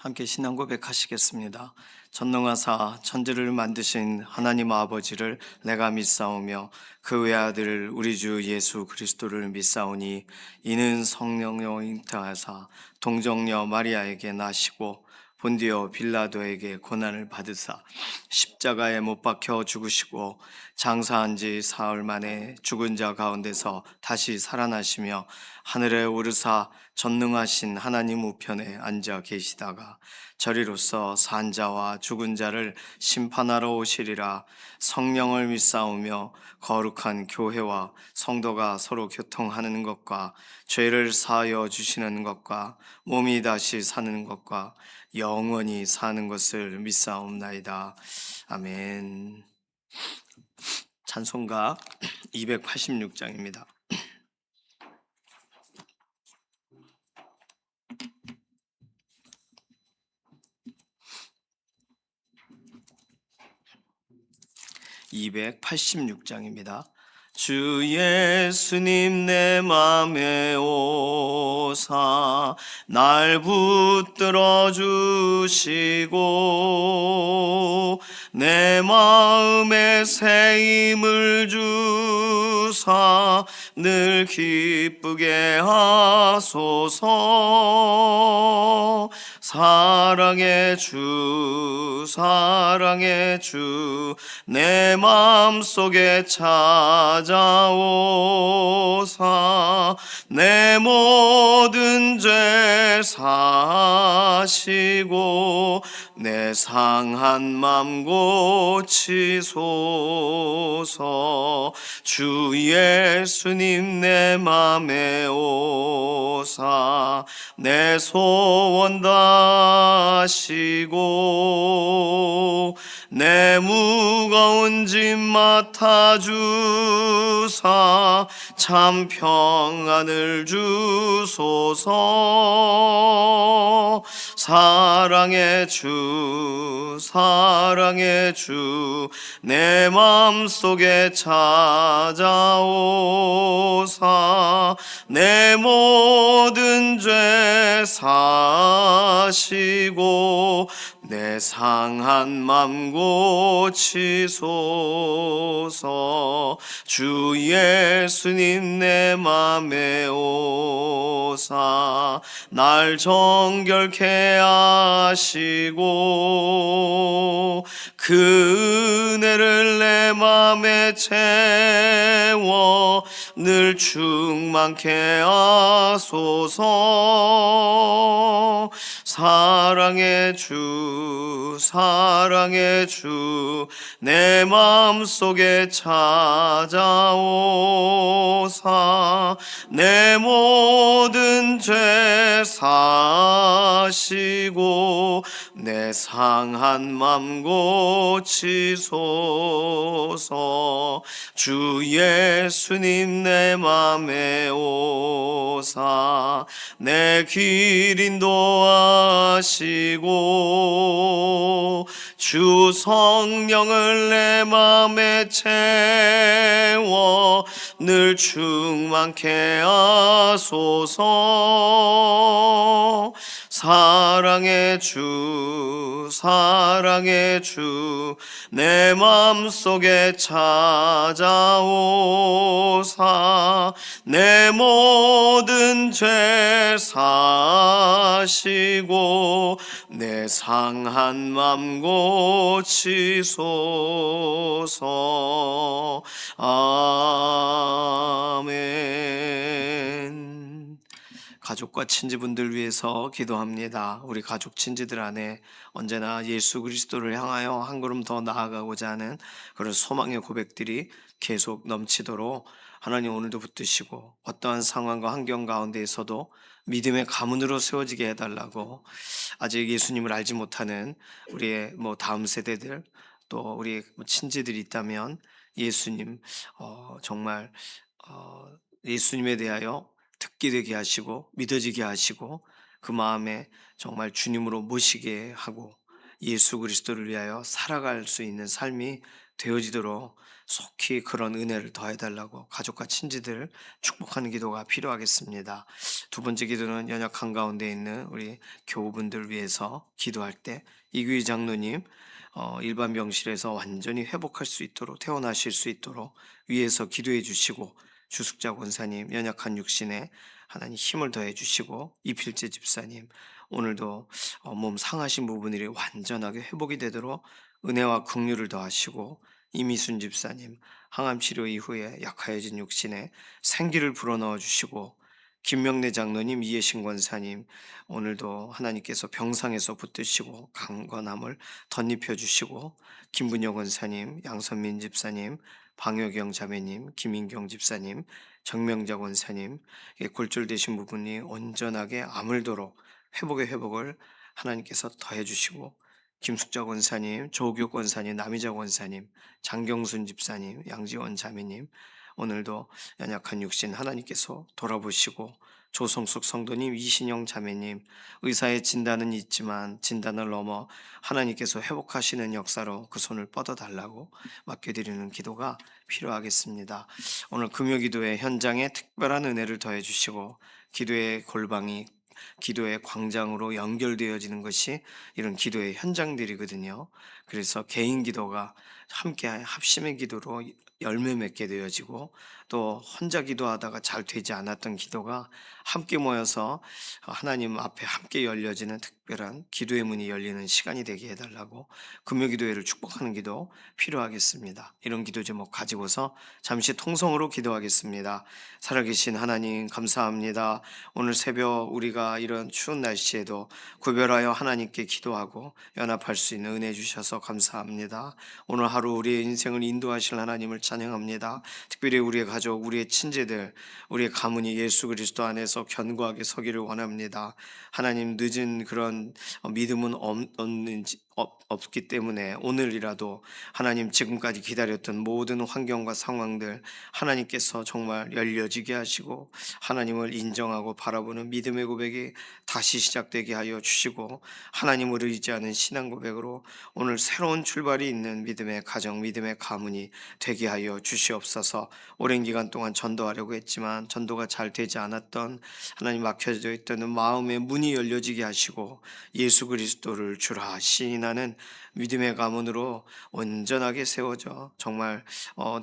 함께 신앙 고백하시겠습니다. 전능하사 천지를 만드신 하나님 아버지를 내가 믿사오며 그 외아들 우리 주 예수 그리스도를 믿사오니 이는 성령여 잉태하사 동정녀 마리아에게 나시고 본디오 빌라도에게 고난을 받으사 십자가에 못 박혀 죽으시고 장사한 지 사흘 만에 죽은 자 가운데서 다시 살아나시며 하늘에 오르사 전능하신 하나님 우편에 앉아 계시다가 저리로서 산 자와 죽은 자를 심판하러 오시리라. 성령을 믿사오며 거룩한 교회와 성도가 서로 교통하는 것과 죄를 사하여 주시는 것과 몸이 다시 사는 것과 영원히 사는 것을 믿사옵나이다. 아멘. 찬송가 286장입니다. 286장입니다. 주 예수님 내 맘에 오사 날 붙들어 주시고 내 마음에 새 힘을 주사 늘 기쁘게 하소서. 사랑의 주 내 마음속에 찾아오사 내 모든 죄 사시고 내 상한 맘 고치소서. 주 예수님 내 맘에 오사 내 소원 다하시고 내 무거운 짐 맡아주사 참 평안을 주소서. 사랑의 주 내 맘속에 찾아오사 내 모든 죄 사시고 내 상한 맘 고치소서. 주 예수님 내 맘에 오사 날 정결케 하시고 그 은혜를 내 맘에 채워 늘 충만케 하소서. 사랑의 주 내 마음속에 찾아오사 내 모든 죄 사시고 내 상한 맘 고치소서. 주 예수님 내 맘에 오사 내 길 인도하시고 주 성령을 내 맘에 채워 늘 충만케 하소서. 사랑의 주 내 맘속에 찾아오사 내 모든 죄 사시고 내 상한 맘 고치소서. 아멘. 가족과 친지분들 위해서 기도합니다. 우리 가족 친지들 안에 언제나 예수 그리스도를 향하여 한 걸음 더 나아가고자 하는 그런 소망의 고백들이 계속 넘치도록 하나님 오늘도 붙드시고 어떠한 상황과 환경 가운데에서도 믿음의 가문으로 세워지게 해달라고, 아직 예수님을 알지 못하는 우리의 다음 세대들 또 우리 친지들이 있다면 예수님 정말 예수님에 대하여 듣게 되게 하시고 믿어지게 하시고 그 마음에 정말 주님으로 모시게 하고 예수 그리스도를 위하여 살아갈 수 있는 삶이 되어지도록 속히 그런 은혜를 더해달라고 가족과 친지들 축복하는 기도가 필요하겠습니다. 두 번째 기도는 연약한 가운데 있는 우리 교우분들 위해서 기도할 때 이규희 장로님 일반 병실에서 완전히 회복할 수 있도록 퇴원하실 수 있도록 위에서 기도해 주시고, 주숙자 권사님 연약한 육신에 하나님 힘을 더해 주시고, 이필재 집사님 오늘도 몸 상하신 부분들이 완전하게 회복이 되도록 은혜와 긍휼을 더하시고, 이미순 집사님 항암 치료 이후에 약하여진 육신에 생기를 불어넣어 주시고, 김명래 장로님, 이해신 권사님 오늘도 하나님께서 병상에서 붙드시고 강건함을 덧입혀 주시고, 김분여 권사님, 양선민 집사님, 방효경 자매님, 김인경 집사님, 정명자 권사님, 골절되신 부분이 온전하게 아물도록 회복의 회복을 하나님께서 더해 주시고, 김숙자 권사님, 조교 권사님, 남희자 권사님, 장경순 집사님, 양지원 자매님 오늘도 연약한 육신 하나님께서 돌아보시고, 조성숙 성도님, 이신영 자매님 의사의 진단은 있지만 진단을 넘어 하나님께서 회복하시는 역사로 그 손을 뻗어달라고 맡겨드리는 기도가 필요하겠습니다. 오늘 금요기도의 현장에 특별한 은혜를 더해 주시고, 기도의 골방이 기도의 광장으로 연결되어지는 것이 이런 기도의 현장들이거든요. 그래서 개인 기도가 함께 합심의 기도로 열매 맺게 되어지고, 또 혼자 기도하다가 잘 되지 않았던 기도가 함께 모여서 하나님 앞에 함께 열려지는 특별한 기도의 문이 열리는 시간이 되게 해달라고 금요기도회를 축복하는 기도 필요하겠습니다. 이런 기도 제목 가지고서 잠시 통성으로 기도하겠습니다. 살아계신 하나님 감사합니다. 오늘 새벽 우리가 이런 추운 날씨에도 구별하여 하나님께 기도하고 연합할 수 있는 은혜 주셔서 감사합니다. 오늘 하루 우리의 인생을 인도하실 하나님을 찬양합니다. 특별히 우리의 가족, 우리의 친지들, 우리의 가문이 예수 그리스도 안에서 견고하게 서기를 원합니다. 하나님, 늦은 그런 믿음은 없기 때문에 오늘이라도 하나님, 지금까지 기다렸던 모든 환경과 상황들 하나님께서 정말 열려지게 하시고 하나님을 인정하고 바라보는 믿음의 고백이 다시 시작되게 하여 주시고, 하나님을 의지하는 신앙 고백으로 오늘 새로운 출발이 있는 믿음의 가정, 믿음의 가문이 되게 하여 주시옵소서. 오랜 기간 동안 전도하려고 했지만 전도가 잘 되지 않았던, 하나님 막혀져 있던 마음의 문이 열려지게 하시고, 예수 그리스도를 주라 시인하는 믿음의 가문으로 온전하게 세워져 정말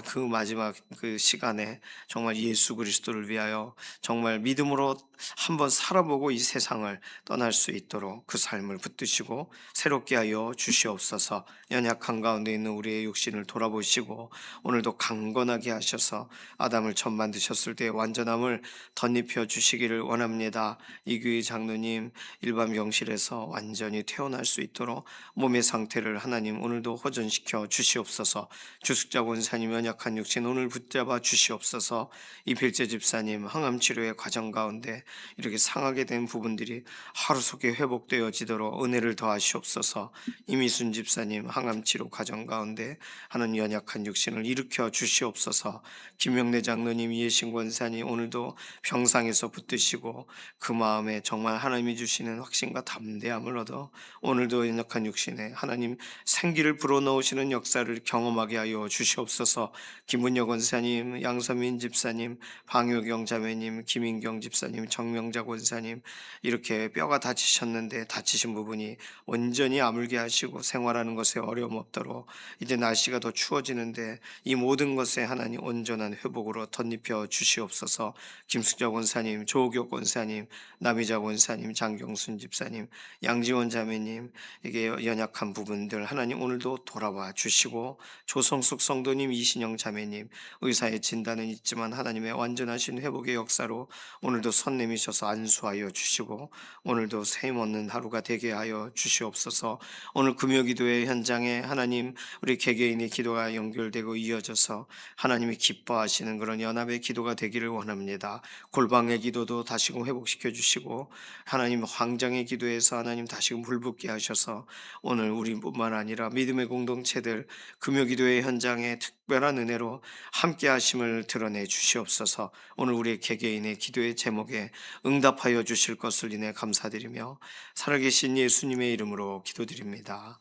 그 마지막 그 시간에 정말 예수 그리스도를 위하여 정말 믿음으로 한번 살아보고 이 세상을 떠날 수 있도록 그 삶을 붙드시고 새롭게 하여 주시옵소서. 연약한 가운데 있는 우리의 육신을 돌아보시고 오늘도 강건하게 하셔서 아담을 처음 만드셨을 때 완전함을 덧입혀 주시기를 원합니다. 이규희 장로님 일반 병실에서 완전히 퇴원할 수 있도록 몸의 상태를 하나님 오늘도 호전시켜 주시옵소서. 주숙자 권사님 연약한 육신 오늘 붙잡아 주시옵소서. 이필재 집사님 항암 치료의 과정 가운데 이렇게 상하게 된 부분들이 하루속에 회복되어지도록 은혜를 더하시옵소서. 이미순 집사님 항암 치료 과정 가운데 하나님 연약한 육신을 일으켜 주시옵소서. 김명래 장로님, 이해신 권사님 오늘도 병상에서 붙드시고 그 마음에 정말 하나님이 주시는 확신과 담대함을 얻어 오늘도 연약한 육신에 하나님 생기를 불어넣으시는 역사를 경험하게 하여 주시옵소서. 김문여 권사님, 양서민 집사님, 방효경 자매님, 김인경 집사님, 정명자 권사님 이렇게 뼈가 다치셨는데 다치신 부분이 온전히 아물게 하시고 생활하는 것에 어려움 없도록, 이제 날씨가 더 추워지는데 이 모든 것에 하나님 온전한 회복으로 덧입혀 주시옵소서. 김숙자 권사님, 조옥교 권사님, 남희자 권사님, 장경순 집사님, 양지원 자매님 이게 연약한 부분들 하나님 오늘도 돌아와 주시고, 조성숙 성도님, 이신영 자매님 의사의 진단은 있지만 하나님의 완전하신 회복의 역사로 오늘도 선 내미셔서 안수하여 주시고 오늘도 셈 얻는 하루가 되게 하여 주시옵소서. 오늘 금요기도의 현장에 하나님 우리 개개인의 기도가 연결되고 이어져서 하나님이 기뻐하시는 그런 연합의 기도가 되기를 원합니다. 골방의 기도도 다시금 회복시켜 주시고 하나님 황장의 기도에서 하나님 다시금 불붙게 하셔서 오늘 우리뿐만 아니라 믿음의 공동체들 금요기도의 현장에 특별한 은혜로 함께 하심을 드러내 주시옵소서. 오늘 우리 개개인의 기도의 제목에 응답하여 주실 것을 인해 감사드리며 살아계신 예수님의 이름으로 기도드립니다.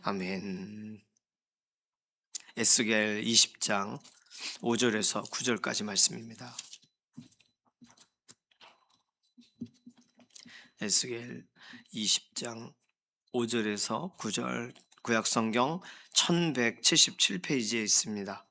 아멘. 에스겔 20장 5절에서 9절까지 말씀입니다. 에스겔 20장 5절에서 9절, 구약성경 1177페이지에 있습니다.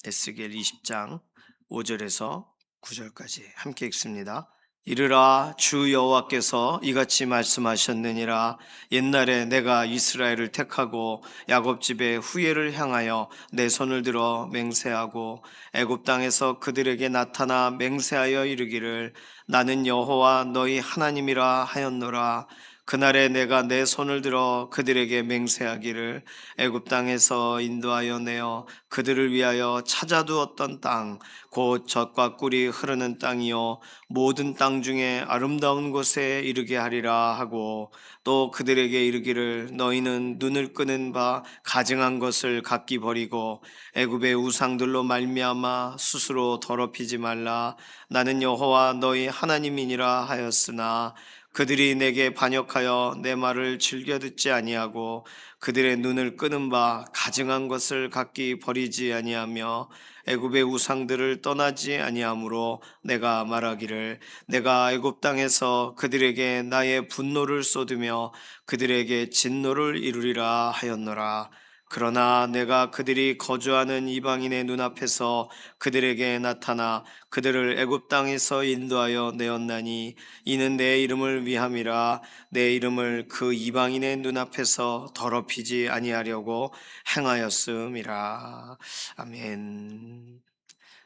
에스겔 20장 5절에서 9절까지 함께 읽습니다. 이르라, 주 여호와께서 이같이 말씀하셨느니라. 옛날에 내가 이스라엘을 택하고 야곱 집의 후예를 향하여 내 손을 들어 맹세하고 애굽 땅에서 그들에게 나타나 맹세하여 이르기를 나는 여호와 너희 하나님이라 하였노라. 그날에 내가 내 손을 들어 그들에게 맹세하기를 애굽 땅에서 인도하여 내어 그들을 위하여 찾아두었던 땅 곧 젖과 꿀이 흐르는 땅이요 모든 땅 중에 아름다운 곳에 이르게 하리라 하고 또 그들에게 이르기를 너희는 눈을 끄는 바 가증한 것을 각기 버리고 애굽의 우상들로 말미암아 스스로 더럽히지 말라. 나는 여호와 너희 하나님이니라 하였으나 그들이 내게 반역하여 내 말을 즐겨 듣지 아니하고 그들의 눈을 끄는 바 가증한 것을 각기 버리지 아니하며 애굽의 우상들을 떠나지 아니하므로 내가 말하기를 내가 애굽 땅에서 그들에게 나의 분노를 쏟으며 그들에게 진노를 이루리라 하였노라. 그러나 내가 그들이 거주하는 이방인의 눈앞에서 그들에게 나타나 그들을 애굽 땅에서 인도하여 내었나니 이는 내 이름을 위함이라. 내 이름을 그 이방인의 눈앞에서 더럽히지 아니하려고 행하였음이라. 아멘.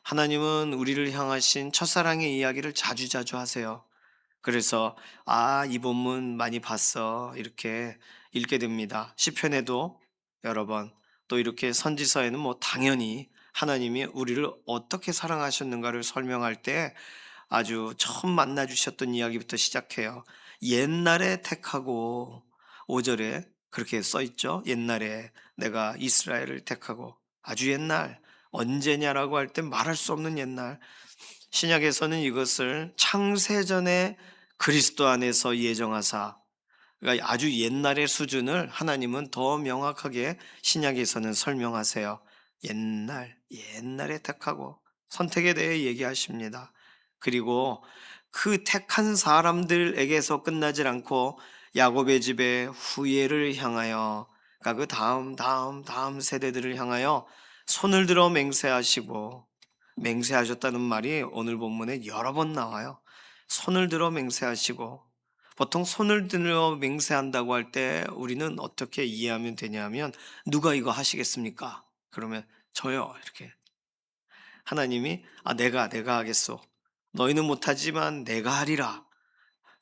하나님은 우리를 향하신 첫사랑의 이야기를 자주자주 하세요. 그래서 이 본문 많이 봤어 이렇게 읽게 됩니다. 시편에도 여러 번, 또 이렇게 선지서에는 뭐 당연히 하나님이 우리를 어떻게 사랑하셨는가를 설명할 때 아주 처음 만나 주셨던 이야기부터 시작해요. 옛날에 택하고, 5절에 그렇게 써 있죠. 옛날에 내가 이스라엘을 택하고, 아주 옛날, 언제냐라고 할 때 말할 수 없는 옛날. 신약에서는 이것을 창세전에 그리스도 안에서 예정하사, 그러니까 아주 옛날의 수준을 하나님은 더 명확하게 신약에서는 설명하세요. 옛날에 택하고 선택에 대해 얘기하십니다. 그리고 그 택한 사람들에게서 끝나질 않고 야곱의 집의 후예를 향하여, 그러니까 그 다음 세대들을 향하여 손을 들어 맹세하시고, 맹세하셨다는 말이 오늘 본문에 여러 번 나와요. 손을 들어 맹세하시고, 보통 손을 들어 맹세한다고 할 때 우리는 어떻게 이해하면 되냐면, 누가 이거 하시겠습니까? 그러면 저요 이렇게. 하나님이 내가 하겠소. 너희는 못하지만 내가 하리라.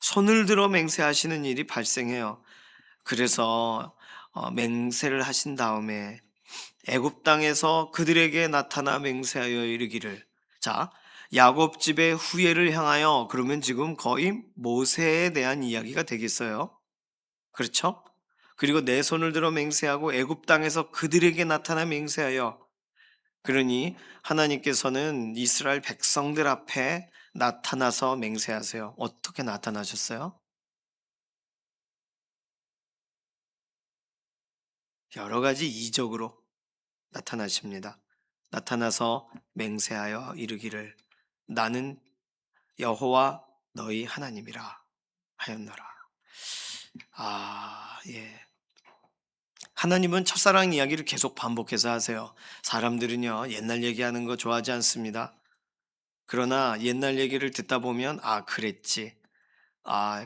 손을 들어 맹세하시는 일이 발생해요. 그래서 맹세를 하신 다음에 애굽 땅에서 그들에게 나타나 맹세하여 이르기를, 자, 야곱 집의 후예를 향하여, 그러면 지금 거의 모세에 대한 이야기가 되겠어요. 그렇죠? 그리고 내 손을 들어 맹세하고 애굽 땅에서 그들에게 나타나 맹세하여, 그러니 하나님께서는 이스라엘 백성들 앞에 나타나서 맹세하세요. 어떻게 나타나셨어요? 여러 가지 이적으로 나타나십니다. 나타나서 맹세하여 이르기를 나는 여호와 너희 하나님이라 하였노라. 예. 하나님은 첫사랑 이야기를 계속 반복해서 하세요. 사람들은요, 옛날 얘기하는 거 좋아하지 않습니다. 그러나 옛날 얘기를 듣다 보면, 그랬지.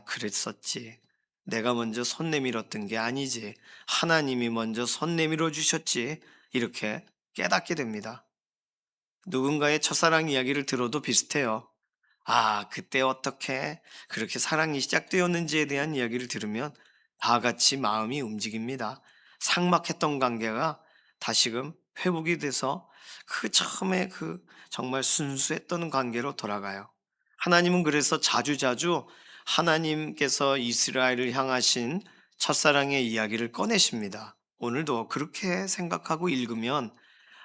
그랬었지. 내가 먼저 손 내밀었던 게 아니지. 하나님이 먼저 손 내밀어 주셨지. 이렇게 깨닫게 됩니다. 누군가의 첫사랑 이야기를 들어도 비슷해요. 그때 어떻게 그렇게 사랑이 시작되었는지에 대한 이야기를 들으면 다 같이 마음이 움직입니다. 삭막했던 관계가 다시금 회복이 돼서 그 처음에 그 정말 순수했던 관계로 돌아가요. 하나님은 그래서 자주자주 하나님께서 이스라엘을 향하신 첫사랑의 이야기를 꺼내십니다. 오늘도 그렇게 생각하고 읽으면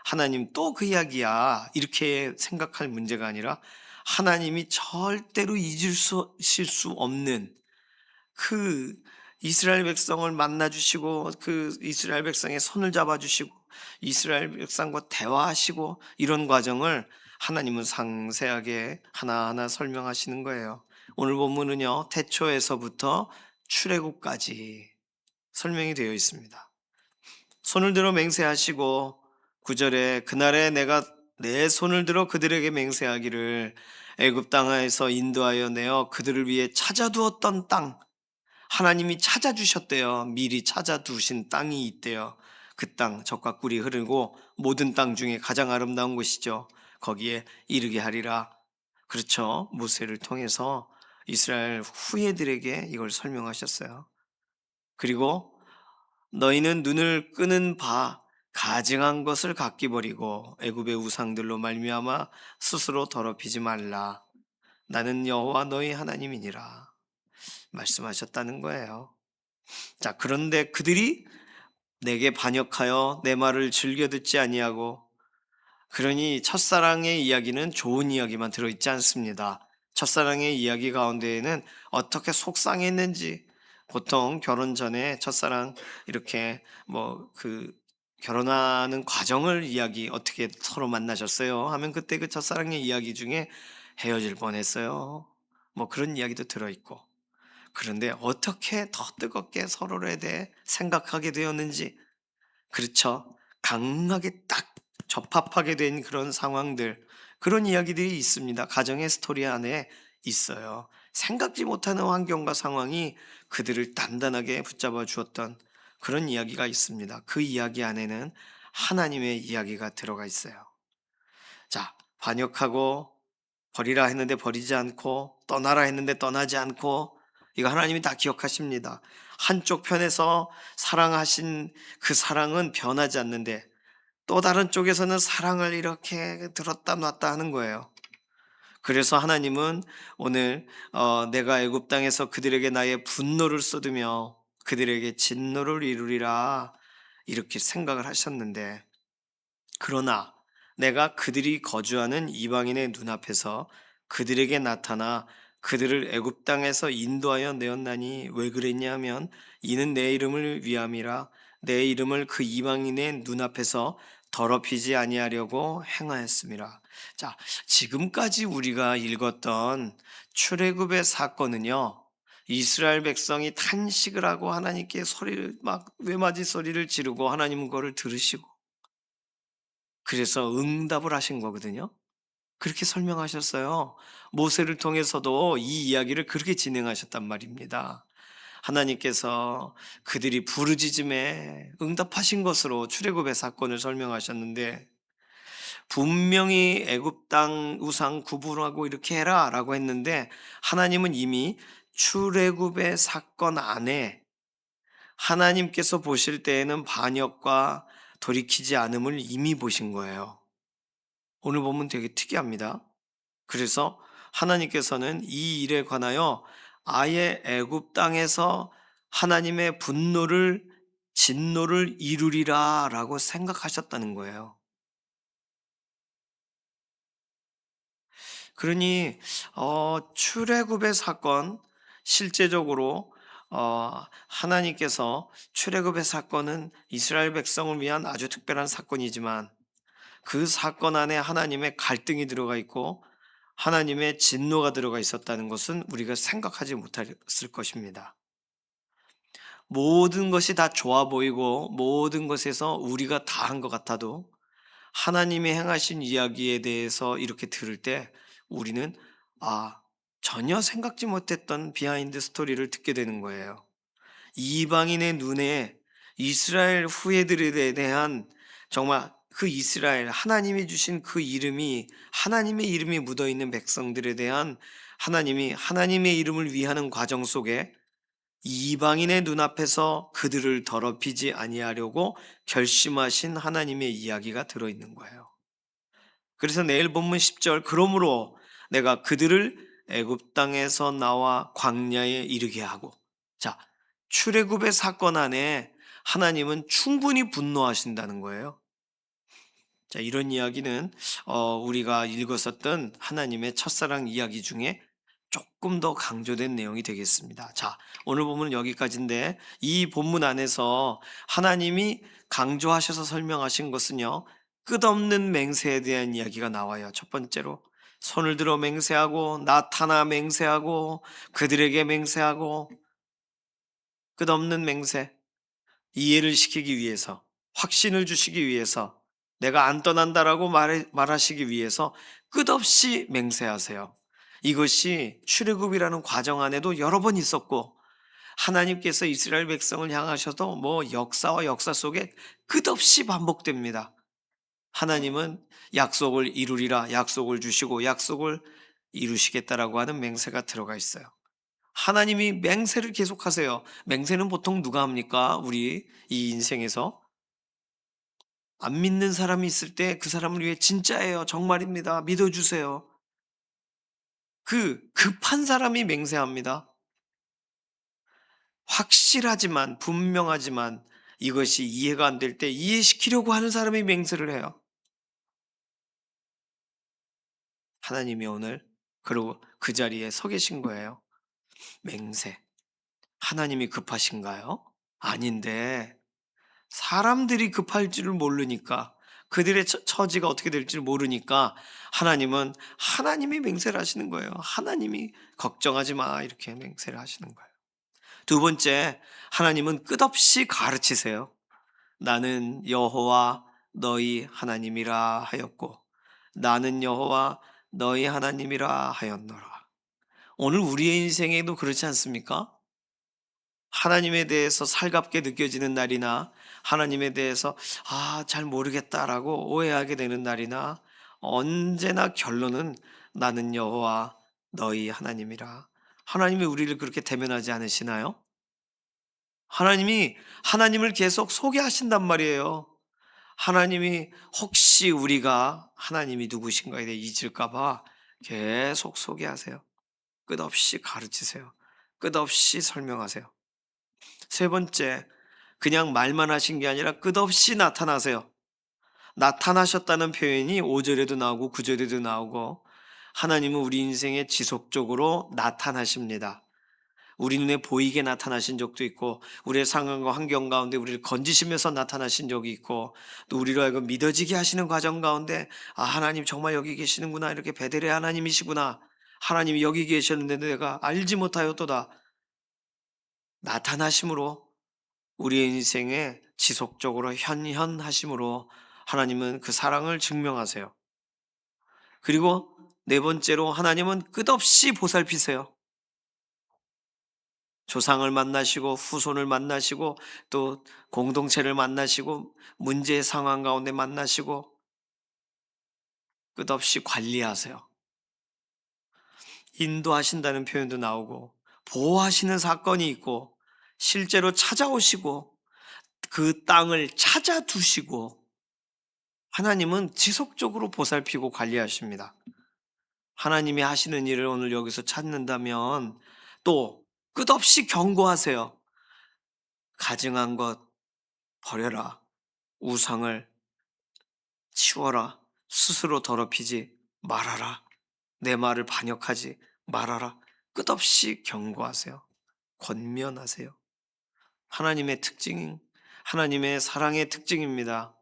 하나님 또 그 이야기야. 이렇게 생각할 문제가 아니라 하나님이 절대로 잊으실 수 없는 그 이스라엘 백성을 만나 주시고 그 이스라엘 백성의 손을 잡아 주시고 이스라엘 백성과 대화하시고 이런 과정을 하나님은 상세하게 하나하나 설명하시는 거예요. 오늘 본문은요. 태초에서부터 출애굽까지 설명이 되어 있습니다. 손을 들어 맹세하시고 9절에 그날에 내가 내 손을 들어 그들에게 맹세하기를 애굽 땅에서 인도하여 내어 그들을 위해 찾아두었던 땅, 하나님이 찾아주셨대요. 미리 찾아두신 땅이 있대요. 그 땅 젖과 꿀이 흐르고 모든 땅 중에 가장 아름다운 곳이죠. 거기에 이르게 하리라. 그렇죠. 모세를 통해서 이스라엘 후예들에게 이걸 설명하셨어요. 그리고 너희는 눈을 끄는 바 가증한 것을 각기 버리고 애굽의 우상들로 말미암아 스스로 더럽히지 말라. 나는 여호와 너희 하나님이니라 말씀하셨다는 거예요. 자, 그런데 그들이 내게 반역하여 내 말을 즐겨 듣지 아니하고, 그러니 첫사랑의 이야기는 좋은 이야기만 들어있지 않습니다. 첫사랑의 이야기 가운데에는 어떻게 속상했는지, 보통 결혼 전에 첫사랑 이렇게 결혼하는 과정을 이야기, 어떻게 서로 만나셨어요 하면 그때 그 첫사랑의 이야기 중에 헤어질 뻔했어요, 뭐 그런 이야기도 들어있고. 그런데 어떻게 더 뜨겁게 서로에 대해 생각하게 되었는지, 그렇죠. 강하게 딱 접합하게 된 그런 상황들, 그런 이야기들이 있습니다. 가정의 스토리 안에 있어요. 생각지 못하는 환경과 상황이 그들을 단단하게 붙잡아 주었던 그런 이야기가 있습니다. 그 이야기 안에는 하나님의 이야기가 들어가 있어요. 자, 반역하고 버리라 했는데 버리지 않고 떠나라 했는데 떠나지 않고, 이거 하나님이 다 기억하십니다. 한쪽 편에서 사랑하신 그 사랑은 변하지 않는데 또 다른 쪽에서는 사랑을 이렇게 들었다 놨다 하는 거예요. 그래서 하나님은 오늘 내가 애굽 땅에서 그들에게 나의 분노를 쏟으며 그들에게 진노를 이루리라 이렇게 생각을 하셨는데, 그러나 내가 그들이 거주하는 이방인의 눈앞에서 그들에게 나타나 그들을 애굽 땅에서 인도하여 내었나니 왜 그랬냐면 이는 내 이름을 위함이라. 내 이름을 그 이방인의 눈앞에서 더럽히지 아니하려고 행하였습니다. 자, 지금까지 우리가 읽었던 출애굽의 사건은요, 이스라엘 백성이 탄식을 하고 하나님께 소리를 막 외마디 소리를 지르고 하나님은 그거를 들으시고 그래서 응답을 하신 거거든요. 그렇게 설명하셨어요. 모세를 통해서도 이 이야기를 그렇게 진행하셨단 말입니다. 하나님께서 그들이 부르짖음에 응답하신 것으로 출애굽의 사건을 설명하셨는데, 분명히 애굽 땅 우상 구분하고 이렇게 해라라고 했는데 하나님은 이미 출애굽의 사건 안에 하나님께서 보실 때에는 반역과 돌이키지 않음을 이미 보신 거예요. 오늘 보면 되게 특이합니다. 그래서 하나님께서는 이 일에 관하여 아예 애굽 땅에서 하나님의 분노를 진노를 이루리라라고 생각하셨다는 거예요. 그러니 출애굽의 사건, 실제적으로 하나님께서 출애굽의 사건은 이스라엘 백성을 위한 아주 특별한 사건이지만 그 사건 안에 하나님의 갈등이 들어가 있고 하나님의 진노가 들어가 있었다는 것은 우리가 생각하지 못했을 것입니다. 모든 것이 다 좋아 보이고 모든 것에서 우리가 다 한 것 같아도 하나님이 행하신 이야기에 대해서 이렇게 들을 때 우리는 아, 전혀 생각지 못했던 비하인드 스토리를 듣게 되는 거예요. 이방인의 눈에 이스라엘 후예들에 대한, 정말 그 이스라엘 하나님이 주신 그 이름이, 하나님의 이름이 묻어 있는 백성들에 대한 하나님이 하나님의 이름을 위하는 과정 속에 이방인의 눈앞에서 그들을 더럽히지 아니하려고 결심하신 하나님의 이야기가 들어 있는 거예요. 그래서 내일 본문 10절, 그러므로 내가 그들을 애굽 땅에서 나와 광야에 이르게 하고. 자, 출애굽의 사건 안에 하나님은 충분히 분노하신다는 거예요. 자, 이런 이야기는 우리가 읽었었던 하나님의 첫사랑 이야기 중에 조금 더 강조된 내용이 되겠습니다. 자, 오늘 본문은 여기까지인데 이 본문 안에서 하나님이 강조하셔서 설명하신 것은요, 끝없는 맹세에 대한 이야기가 나와요. 첫 번째로 손을 들어 맹세하고 나타나 맹세하고 그들에게 맹세하고, 끝없는 맹세, 이해를 시키기 위해서, 확신을 주시기 위해서, 내가 안 떠난다라고 말하시기 위해서 끝없이 맹세하세요. 이것이 출애굽이라는 과정 안에도 여러 번 있었고, 하나님께서 이스라엘 백성을 향하셔도 역사와 역사 속에 끝없이 반복됩니다. 하나님은 약속을 이루리라 약속을 주시고 약속을 이루시겠다라고 하는 맹세가 들어가 있어요. 하나님이 맹세를 계속하세요. 맹세는 보통 누가 합니까? 우리 이 인생에서 안 믿는 사람이 있을 때 그 사람을 위해 진짜예요, 정말입니다, 믿어주세요. 그 급한 사람이 맹세합니다. 확실하지만 분명하지만 이것이 이해가 안 될 때 이해시키려고 하는 사람이 맹세를 해요. 하나님이 오늘 그리고 그 자리에 서 계신 거예요. 맹세. 하나님이 급하신가요? 아닌데 사람들이 급할 줄을 모르니까, 그들의 처지가 어떻게 될지를 모르니까 하나님은 하나님이 맹세를 하시는 거예요. 하나님이 걱정하지 마 이렇게 맹세를 하시는 거예요. 두 번째, 하나님은 끝없이 가르치세요. 나는 여호와 너희 하나님이라 하였고 나는 여호와 너희 하나님이라 하였노라. 오늘 우리의 인생에도 그렇지 않습니까? 하나님에 대해서 살갑게 느껴지는 날이나 하나님에 대해서 잘 모르겠다라고 오해하게 되는 날이나, 언제나 결론은 나는 여호와 너희 하나님이라. 하나님이 우리를 그렇게 대면하지 않으시나요? 하나님이 하나님을 계속 소개하신단 말이에요. 하나님이 혹시 우리가 하나님이 누구신가에 대해 잊을까 봐 계속 소개하세요. 끝없이 가르치세요. 끝없이 설명하세요. 세 번째, 그냥 말만 하신 게 아니라 끝없이 나타나세요. 나타나셨다는 표현이 5절에도 나오고 9절에도 나오고, 하나님은 우리 인생에 지속적으로 나타나십니다. 우리 눈에 보이게 나타나신 적도 있고, 우리의 상황과 환경 가운데 우리를 건지시면서 나타나신 적이 있고, 또 우리로 하여금 믿어지게 하시는 과정 가운데 하나님 정말 여기 계시는구나, 이렇게 베델의 하나님이시구나, 하나님이 여기 계셨는데 내가 알지 못하였도다, 나타나심으로 우리의 인생에 지속적으로 현현하심으로 하나님은 그 사랑을 증명하세요. 그리고 네 번째로, 하나님은 끝없이 보살피세요. 조상을 만나시고 후손을 만나시고 또 공동체를 만나시고 문제의 상황 가운데 만나시고 끝없이 관리하세요. 인도하신다는 표현도 나오고 보호하시는 사건이 있고 실제로 찾아오시고 그 땅을 찾아두시고, 하나님은 지속적으로 보살피고 관리하십니다. 하나님이 하시는 일을 오늘 여기서 찾는다면 또 끝없이 경고하세요. 가증한 것 버려라. 우상을 치워라. 스스로 더럽히지 말아라. 내 말을 반역하지 말아라. 끝없이 경고하세요. 권면하세요. 하나님의 특징, 하나님의 사랑의 특징입니다.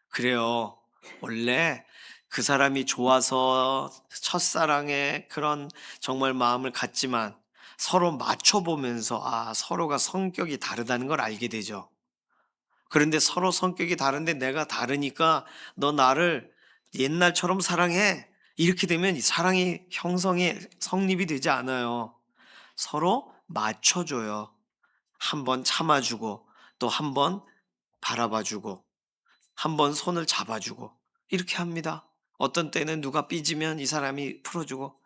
그래요. 원래 그 사람이 좋아서 첫사랑의 그런 정말 마음을 갖지만 서로 맞춰보면서 서로가 성격이 다르다는 걸 알게 되죠. 그런데 서로 성격이 다른데 내가 다르니까 너 나를 옛날처럼 사랑해, 이렇게 되면 이 사랑이 형성이 성립이 되지 않아요. 서로 맞춰줘요. 한 번 참아주고 또 한 번 바라봐주고 한 번 손을 잡아주고 이렇게 합니다. 어떤 때는 누가 삐지면 이 사람이 풀어주고,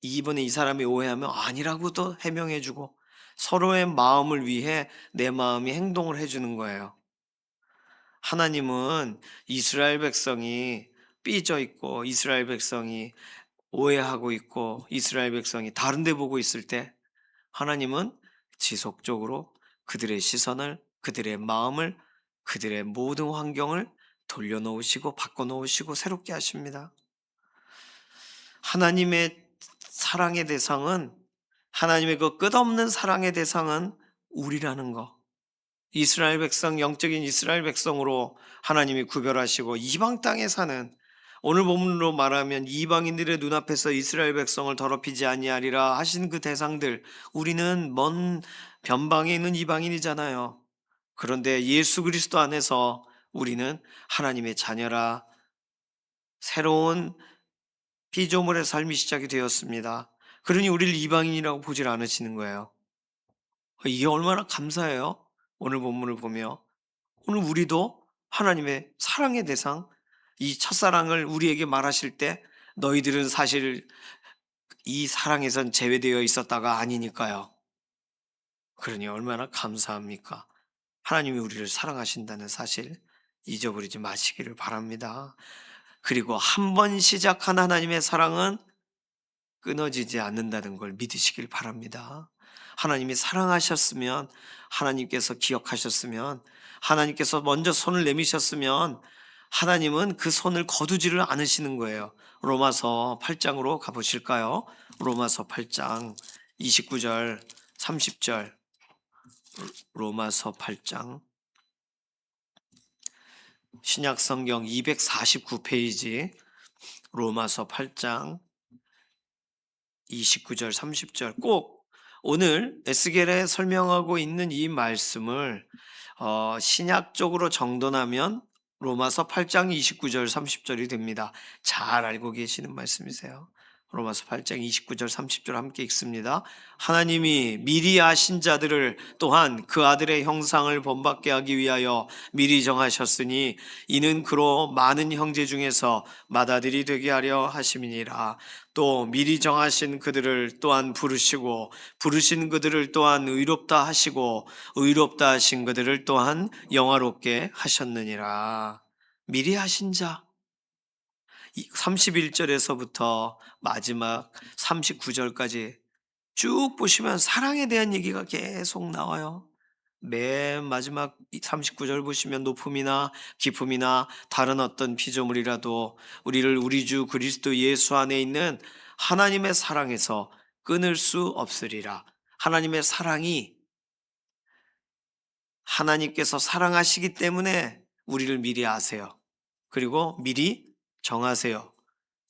이번에 이 사람이 오해하면 아니라고도 해명해주고, 서로의 마음을 위해 내 마음이 행동을 해주는 거예요. 하나님은 이스라엘 백성이 삐져 있고 이스라엘 백성이 오해하고 있고 이스라엘 백성이 다른 데 보고 있을 때 하나님은 지속적으로 그들의 시선을, 그들의 마음을, 그들의 모든 환경을 돌려놓으시고 바꿔놓으시고 새롭게 하십니다. 하나님의 사랑의 대상은, 하나님의 그 끝없는 사랑의 대상은 우리라는 거. 이스라엘 백성, 영적인 이스라엘 백성으로 하나님이 구별하시고 이방 땅에 사는, 오늘 본문으로 말하면 이방인들의 눈앞에서 이스라엘 백성을 더럽히지 아니하리라 하신 그 대상들, 우리는 먼 변방에 있는 이방인이잖아요. 그런데 예수 그리스도 안에서 우리는 하나님의 자녀라, 새로운 피조물의 삶이 시작이 되었습니다. 그러니 우리를 이방인이라고 보질 않으시는 거예요. 이게 얼마나 감사해요. 오늘 본문을 보며 오늘 우리도 하나님의 사랑의 대상, 이 첫사랑을 우리에게 말하실 때 너희들은 사실 이 사랑에선 제외되어 있었다가 아니니까요. 그러니 얼마나 감사합니까? 하나님이 우리를 사랑하신다는 사실 잊어버리지 마시기를 바랍니다. 그리고 한 번 시작한 하나님의 사랑은 끊어지지 않는다는 걸 믿으시길 바랍니다. 하나님이 사랑하셨으면, 하나님께서 기억하셨으면, 하나님께서 먼저 손을 내미셨으면 하나님은 그 손을 거두지를 않으시는 거예요. 로마서 8장으로 가보실까요? 로마서 8장 29절 30절. 로마서 8장, 신약성경 249페이지, 로마서 8장 29절 30절. 꼭 오늘 에스겔에 설명하고 있는 이 말씀을 신약적으로 정돈하면 로마서 8장 29절 30절이 됩니다. 잘 알고 계시는 말씀이세요. 로마서 8장 29절 30절 함께 읽습니다. 하나님이 미리 아신 자들을 또한 그 아들의 형상을 본받게 하기 위하여 미리 정하셨으니 이는 그로 많은 형제 중에서 맏아들이 되게 하려 하심이니라. 또 미리 정하신 그들을 또한 부르시고 부르신 그들을 또한 의롭다 하시고 의롭다 하신 그들을 또한 영화롭게 하셨느니라. 미리 하신 자, 31절에서부터 마지막 39절까지 쭉 보시면 사랑에 대한 얘기가 계속 나와요. 맨 마지막 39절 보시면 높음이나 깊음이나 다른 어떤 피조물이라도 우리를 우리 주 그리스도 예수 안에 있는 하나님의 사랑에서 끊을 수 없으리라. 하나님의 사랑이, 하나님께서 사랑하시기 때문에 우리를 미리 아세요. 그리고 미리 정하세요.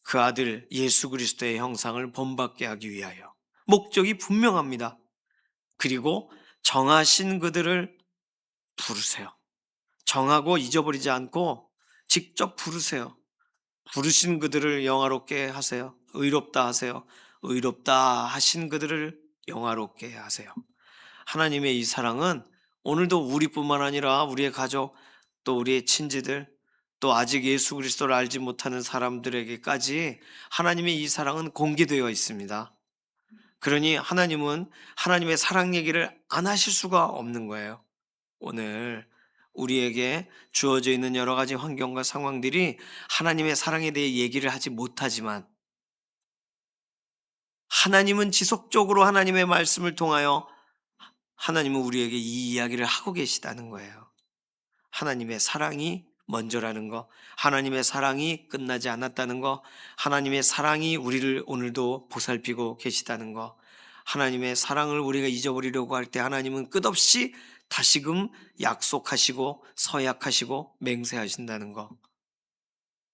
그 아들 예수 그리스도의 형상을 본받게 하기 위하여. 목적이 분명합니다. 그리고 정하신 그들을 부르세요. 정하고 잊어버리지 않고 직접 부르세요. 부르신 그들을 영화롭게 하세요. 의롭다 하세요. 의롭다 하신 그들을 영화롭게 하세요. 하나님의 이 사랑은 오늘도 우리뿐만 아니라 우리의 가족, 또 우리의 친지들, 또 아직 예수 그리스도를 알지 못하는 사람들에게까지 하나님의 이 사랑은 공개되어 있습니다. 그러니 하나님은 하나님의 사랑 얘기를 안 하실 수가 없는 거예요. 오늘 우리에게 주어져 있는 여러 가지 환경과 상황들이 하나님의 사랑에 대해 얘기를 하지 못하지만 하나님은 지속적으로 하나님의 말씀을 통하여 하나님은 우리에게 이 이야기를 하고 계시다는 거예요. 하나님의 사랑이 먼저라는 거, 하나님의 사랑이 끝나지 않았다는 거, 하나님의 사랑이 우리를 오늘도 보살피고 계시다는 거, 하나님의 사랑을 우리가 잊어버리려고 할 때 하나님은 끝없이 다시금 약속하시고 서약하시고 맹세하신다는 거.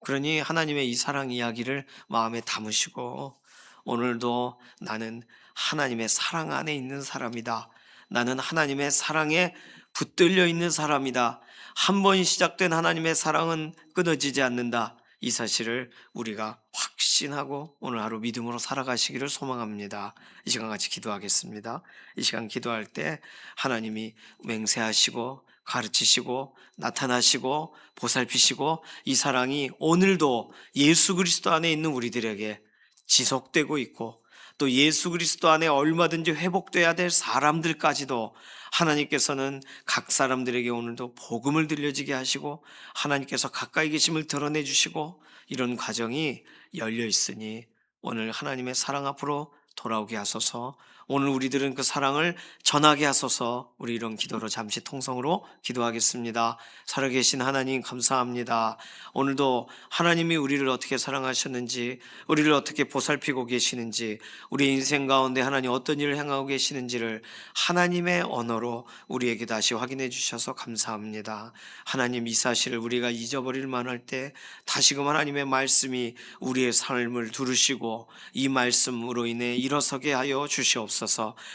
그러니 하나님의 이 사랑 이야기를 마음에 담으시고 오늘도 나는 하나님의 사랑 안에 있는 사람이다. 나는 하나님의 사랑에 붙들려 있는 사람이다. 한 번 시작된 하나님의 사랑은 끊어지지 않는다. 이 사실을 우리가 확신하고 오늘 하루 믿음으로 살아가시기를 소망합니다. 이 시간 같이 기도하겠습니다. 이 시간 기도할 때 하나님이 맹세하시고 가르치시고 나타나시고 보살피시고 이 사랑이 오늘도 예수 그리스도 안에 있는 우리들에게 지속되고 있고 또 예수 그리스도 안에 얼마든지 회복돼야 될 사람들까지도 하나님께서는 각 사람들에게 오늘도 복음을 들려지게 하시고 하나님께서 가까이 계심을 드러내 주시고 이런 과정이 열려 있으니 오늘 하나님의 사랑 앞으로 돌아오게 하소서. 오늘 우리들은 그 사랑을 전하게 하소서. 우리 이런 기도로 잠시 통성으로 기도하겠습니다. 살아계신 하나님 감사합니다. 오늘도 하나님이 우리를 어떻게 사랑하셨는지, 우리를 어떻게 보살피고 계시는지, 우리 인생 가운데 하나님 어떤 일을 행하고 계시는지를 하나님의 언어로 우리에게 다시 확인해 주셔서 감사합니다. 하나님, 이 사실을 우리가 잊어버릴 만할 때 다시금 하나님의 말씀이 우리의 삶을 두르시고 이 말씀으로 인해 일어서게 하여 주시옵소서.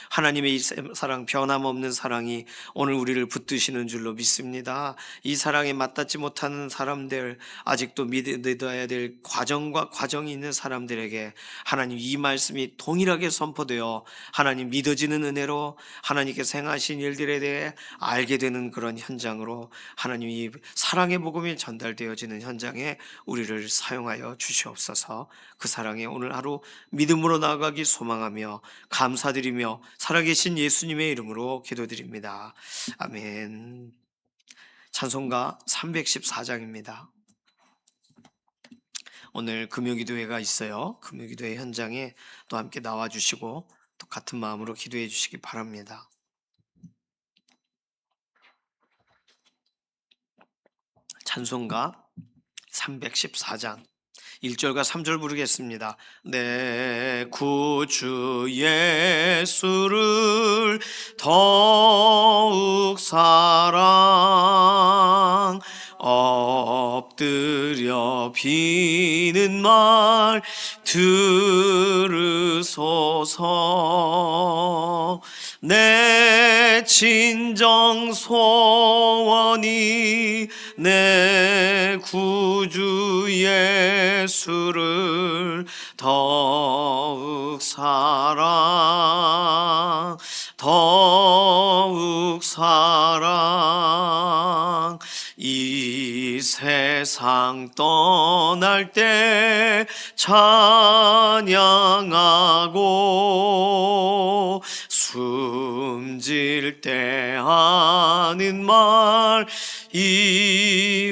하나님의 이 사랑, 변함없는 사랑이 오늘 우리를 붙드시는 줄로 믿습니다. 이 사랑에 맞닿지 못하는 사람들, 아직도 믿어야 될 과정이 있는 사람들에게 하나님 이 말씀이 동일하게 선포되어 하나님 믿어지는 은혜로 하나님께서 행하신 일들에 대해 알게 되는 그런 현장으로 하나님 이 사랑의 복음이 전달되어지는 현장에 우리를 사용하여 주시옵소서. 그 사랑에 오늘 하루 믿음으로 나아가기 소망하며 감사드리며 살아계신 예수님의 이름으로 기도드립니다. 아멘. 찬송가 314장입니다. 오늘 금요기도회가 있어요. 금요기도회 현장에 또 함께 나와주시고 또 같은 마음으로 기도해 주시기 바랍니다. 찬송가 314장 1절과 3절 부르겠습니다. 내 구주 예수를 더욱 사랑 엎드려 비는 말 들으소서. 내 진정 소원이 내 구주 예수를 더욱 사랑 이 세상 떠날 때 찬양하고 숨질 때 하는 말 이것일세.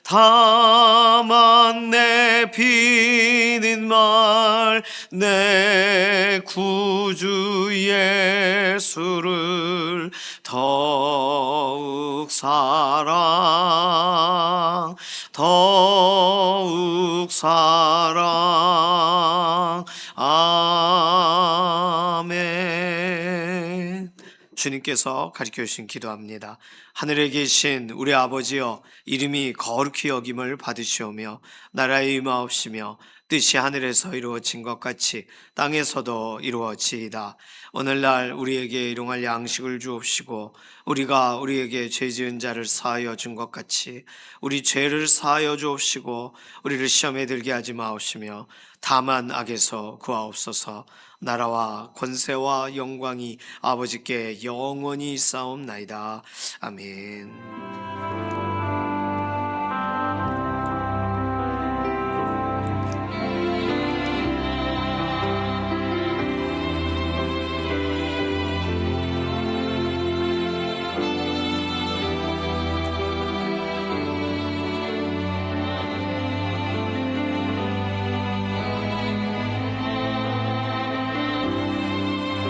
다만 내 비는 말 내 구주 예수를 더욱 사랑 아멘. 주님께서 가르쳐 주신 기도합니다. 하늘에 계신 우리 아버지여, 이름이 거룩히 여김을 받으시오며 나라의 임하옵시며 뜻이 하늘에서 이루어진 것 같이 땅에서도 이루어지이다. 오늘날 우리에게 일용할 양식을 주옵시고 우리가 우리에게 죄 지은 자를 사하여 준 것 같이 우리 죄를 사하여 주옵시고 우리를 시험에 들게 하지 마옵시며 다만 악에서 구하옵소서. 나라와 권세와 영광이 아버지께 영원히 있사옵나이다. 아멘.